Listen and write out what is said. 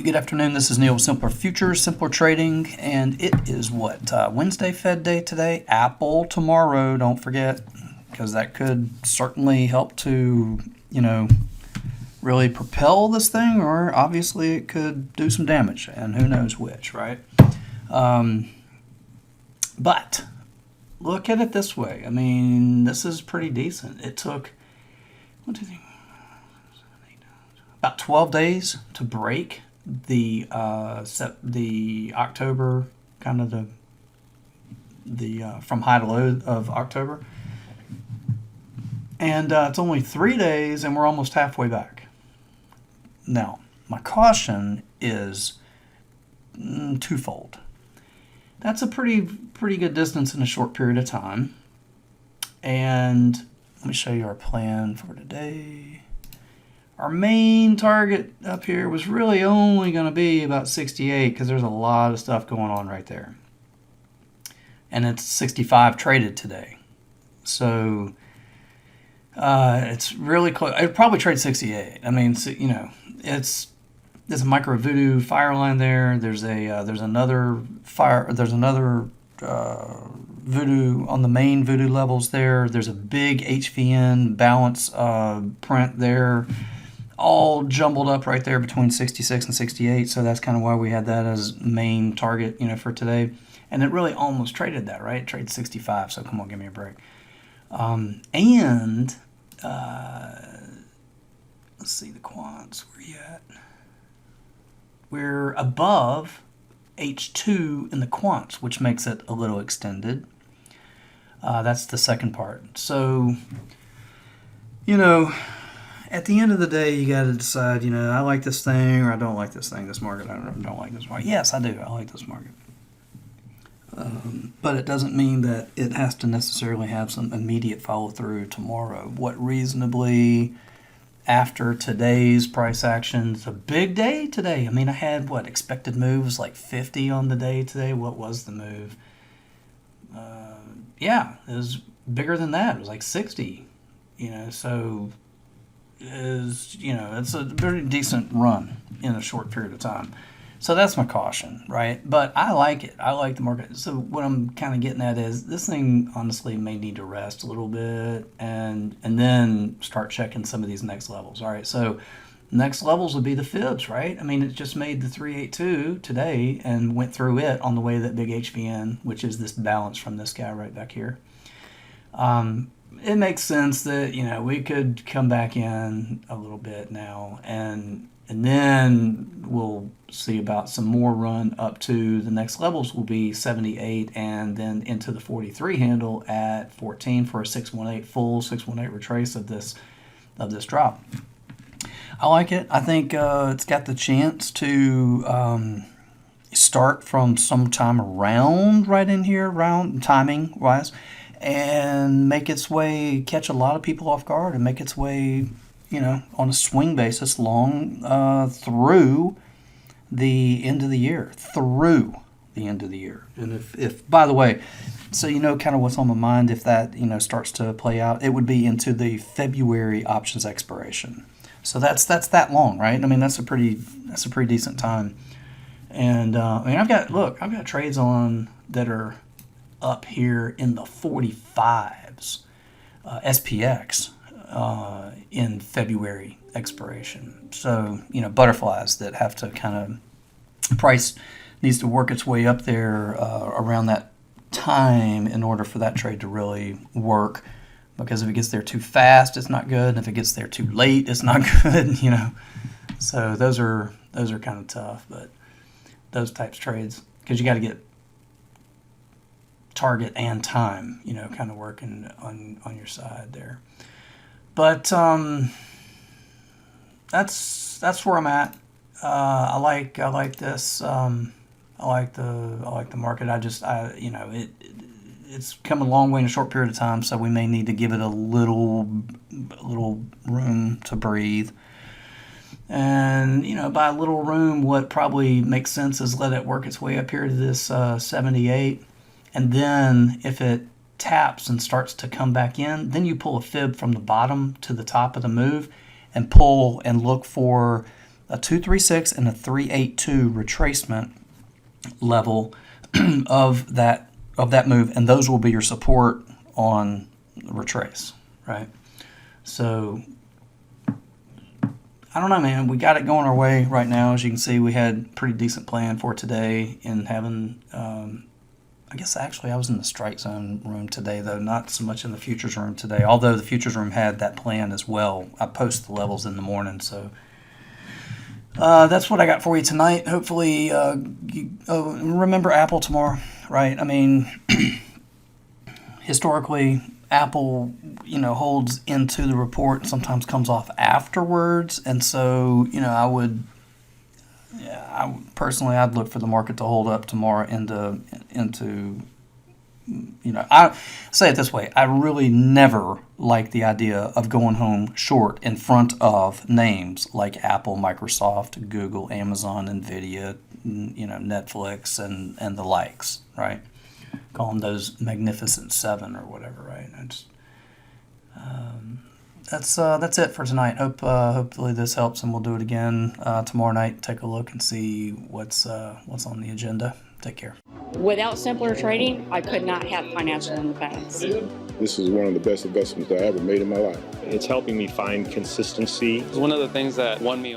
Good afternoon. This is Neil with Simpler Futures, Simpler Trading, and it is what, Wednesday Fed Day today. Apple tomorrow, don't forget, because that could certainly help to, really propel this thing, or obviously it could do some damage, and who knows which, right? But look at it this way. I mean, this is pretty decent. It took, about 12 days to break the October, kind of the from high to low of October, and it's only 3 days, and we're almost halfway back. Now, my caution is twofold. That's a pretty good distance in a short period of time, and let me show you our plan for today. Our main target up here was really only going to be about 68 because there's a lot of stuff going on right there. And it's 65 traded today. So it's really close. I'd probably trade 68. I mean, there's a micro voodoo fire line there. There's another voodoo on the main voodoo levels there. There's a big HVN balance print there, all jumbled up right there between 66 and 68. So that's kind of why we had that as main target, for today. And it really almost traded that, right? It traded 65. So come on, give me a break. Let's see the quants. Where you at? We're above H2 in the quants, which makes it a little extended. That's the second part. So, at the end of the day, you got to decide, I like this thing or I don't like this thing, this market. I don't like this market. Yes, I do. I like this market. But it doesn't mean that it has to necessarily have some immediate follow-through tomorrow. What reasonably, after today's price actions, a big day today. I mean, I had, expected move was like 50 on the day today. What was the move? It was bigger than that. It was like 60, so it's a very decent run in a short period of time. So that's my caution, right? But I like it. I like the market. So what I'm kind of getting at is this thing honestly may need to rest a little bit and then start checking some of these next levels. All right, so next levels would be the fibs, right? I mean, it just made the 382 today and went through it on the way to that big HVN, which is this balance from this guy right back here. It makes sense that, we could come back in a little bit now and then we'll see about some more run up to the next levels will be 78 and then into the 43 handle at 14 for a 618 full 618 retrace of this drop. I like it. I think it's got the chance to start from sometime around right in here, around timing wise, and make its way, catch a lot of people off guard and make its way, on a swing basis long through the end of the year. And if by the way, so kind of what's on my mind, if that, starts to play out, it would be into the February options expiration. So that's that long, right? I mean, that's a pretty decent time. And I've got trades on that are up here in the 45s, SPX. In February expiration. So, butterflies that have to kind of, price needs to work its way up there around that time in order for that trade to really work. Because if it gets there too fast, it's not good. And if it gets there too late, it's not good, So those are kind of tough, but those types of trades, because you got to get target and time, kind of working on your side there. But that's where I'm at. I like this. I like the market. It's come a long way in a short period of time, so we may need to give it a little room to breathe. And by a little room, what probably makes sense is let it work its way up here to this 78, and then if it taps and starts to come back in, then you pull a fib from the bottom to the top of the move and pull and look for a 236 and a 382 retracement level of that move, and those will be your support on the retrace, right? So I don't know, man. We got it going our way right now. As you can see, we had a pretty decent plan for today in having, I guess actually I was in the strike zone room today, though, not so much in the futures room today, although the futures room had that plan as well. I post the levels in the morning, so that's what I got for you tonight. Hopefully, remember Apple tomorrow, right? I mean, historically, Apple, holds into the report and sometimes comes off afterwards. And so, I'd look for the market to hold up tomorrow into I say it this way. I really never like the idea of going home short in front of names like Apple, Microsoft, Google, Amazon, Nvidia, Netflix, and the likes, right? Call them those magnificent seven or whatever, right? That's it for tonight. Hopefully this helps, and we'll do it again tomorrow night. Take a look and see what's on the agenda. Take care. Without simpler trading, I could not have financial independence. This is one of the best investments I ever made in my life. It's helping me find consistency. It's one of the things that won me